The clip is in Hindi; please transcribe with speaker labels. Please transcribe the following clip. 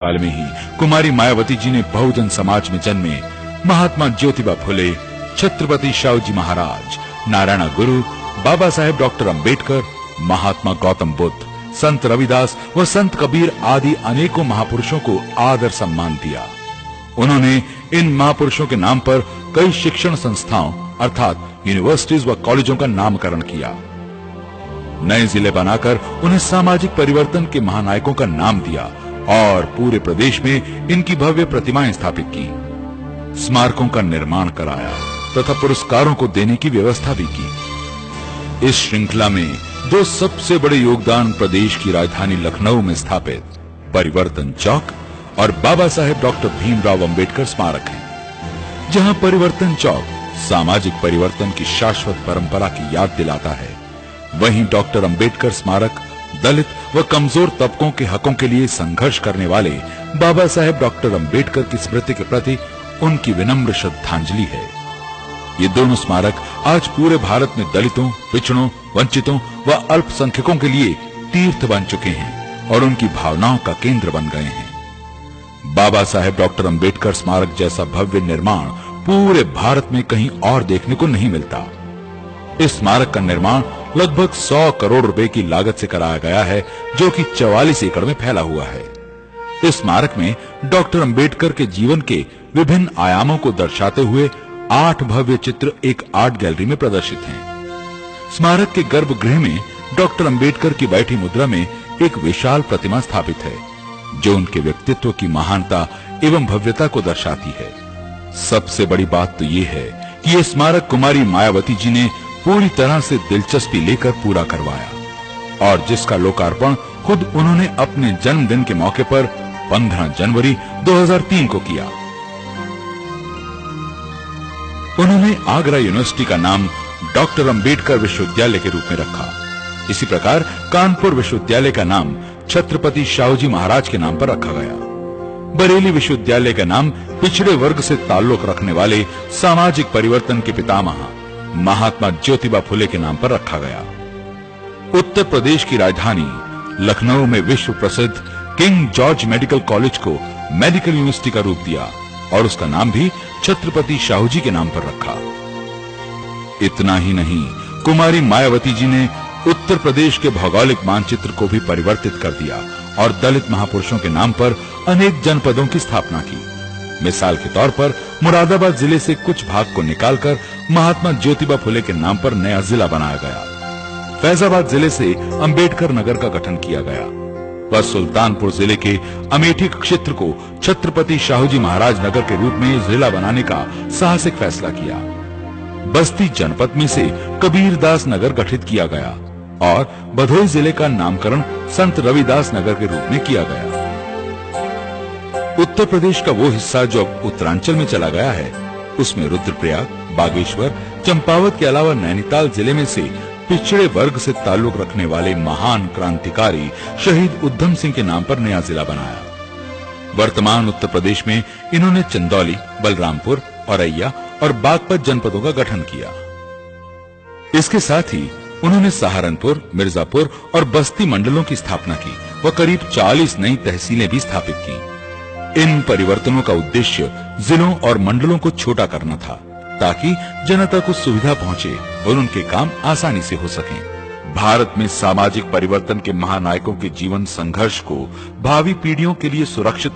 Speaker 1: काल में ही कुमारी मायावती जी ने बहुजन समाज में जन्मे महात्मा ज्योतिबा फुले, छत्रपति शिवाजी महाराज, नारायण गुरु, बाबा साहेब डॉक्टर अंबेडकर, महात्मा गौतम बुद्ध, संत रविदास व संत कबीर आदि अनेकों महापुरुषों को आदर सम्मान दिया। उन्होंने इन महापुरुषों के नाम पर कई शिक्षण संस्थाओं अर्थात यूनिवर्सिटीज व कॉलेजों का नामकरण किया। नए जिले बनाकर उन्हें सामाजिक परिवर्तन के महानायकों का नाम दिया और पूरे प्रदेश में इनकी भव्य प्रतिमाएं स्थापित की, स्मारकों का निर्माण कराया तथा पुरस्कारों को देने की व्यवस्था भी की। इस श्रृंखला में दो सबसे बड़े योगदान प्रदेश की राजधानी लखनऊ में स्थापित परिवर्तन चौक और बाबा साहेब डॉक्टर भीमराव अंबेडकर स्मारक है, जहां परिवर्तन चौक सामाजिक परिवर्तन की शाश्वत परंपरा की याद दिलाता है, वहीं डॉक्टर अंबेडकर स्मारक दलित व कमजोर तबकों के हकों के लिए संघर्ष करने वाले बाबा साहेब डॉक्टर अंबेडकर की स्मृति के प्रति उनकी विनम्र श्रद्धांजलि है। ये दोनों स्मारक आज पूरे भारत में दलितों, पिछड़ों, वंचितों व अल्पसंख्यकों के लिए तीर्थ बन चुके हैं और उनकी भावनाओं का केंद्र बन गए हैं। बाबा साहेब डॉक्टर अंबेडकर स्मारक जैसा भव्य निर्माण पूरे भारत में कहीं और देखने को नहीं मिलता। इस स्मारक का निर्माण लगभग 100 करोड़ रुपए की लागत से कराया गया है, जो कि 44 एकड़ में फैला हुआ है। इस स्मारक में डॉक्टर अंबेडकर के जीवन के विभिन्न आयामों को दर्शाते हुए 8 भव्य चित्र एक आर्ट गैलरी में प्रदर्शित हैं। स्मारक के गर्भगृह में डॉक्टर अंबेडकर की बैठी मुद्रा में एक विशाल प्रतिमा स्थापित है, जो उनके व्यक्तित्व की महानता एवं भव्यता को दर्शाती है। सबसे बड़ी बात तो ये है कि ये स्मारक कुमारी मायावती जी ने पूरी तरह से दिलचस्पी लेकर पूरा करवाया और जिसका लोकार्पण खुद उन्होंने अपने जन्मदिन के मौके पर 15 जनवरी 2003 को किया। उन्होंने आगरा यूनिवर्सिटी का नाम डॉक्टर अंबेडकर विश्वविद्यालय के रूप में रखा। इसी प्रकार कानपुर विश्वविद्यालय का नाम छत्रपति शिवाजी महाराज के नाम पर रखा गया। बरेली विश्वविद्यालय का नाम पिछड़े वर्ग से ताल्लुक रखने वाले सामाजिक परिवर्तन के पितामह महात्मा ज्योतिबा फुले के नाम पर रखा गया। उत्तर प्रदेश की राजधानी लखनऊ में विश्व प्रसिद्ध किंग जॉर्ज मेडिकल कॉलेज को मेडिकल यूनिवर्सिटी का रूप दिया और उसका नाम भी छत्रपति शिवाजी के नाम पर रखा। इतना ही नहीं, कुमारी मायावती जी ने उत्तर प्रदेश के भौगोलिक मानचित्र को भी परिवर्तित कर दिया और दलित महापुरुषों के नाम पर अनेक जनपदों की स्थापना की। मिसाल के तौर पर मुरादाबाद जिले से कुछ भाग को निकालकर महात्मा ज्योतिबा फुले के नाम पर नया जिला बनाया गया। फैजाबाद जिले से अंबेडकर नगर का गठन किया गया व सुल्तानपुर जिले के अमेठी क्षेत्र को छत्रपति शिवाजी महाराज नगर के रूप में जिला बनाने का साहसिक फैसला किया। बस्ती जनपद में से कबीरदास नगर गठित किया गया और भदोही जिले का नामकरण संत रविदास नगर के रूप में किया गया। उत्तर प्रदेश का वो हिस्सा जो अब उत्तरांचल में चला गया है, उसमें रुद्रप्रयाग, बागेश्वर, चंपावत के अलावा नैनीताल जिले में से पिछड़े वर्ग से ताल्लुक रखने वाले महान क्रांतिकारी शहीद उधम सिंह के नाम पर नया जिला बनाया। वर्तमान उत्तर प्रदेश में इन्होंने चंदौली, बलरामपुर, औरैया और बागपत जनपदों का गठन किया। इसके साथ ही उन्होंने सहारनपुर, मिर्जापुर और बस्ती मंडलों की स्थापना की व करीब 40 नई तहसीलें भी स्थापित की। इन परिवर्तनों का उद्देश्य जिलों और मंडलों को छोटा करना था, ताकि जनता को सुविधा पहुंचे और उनके काम आसानी से हो सकें। भारत में सामाजिक परिवर्तन के महानायकों के जीवन संघर्ष को भावी पीढ़ियों के लिए सुरक्षित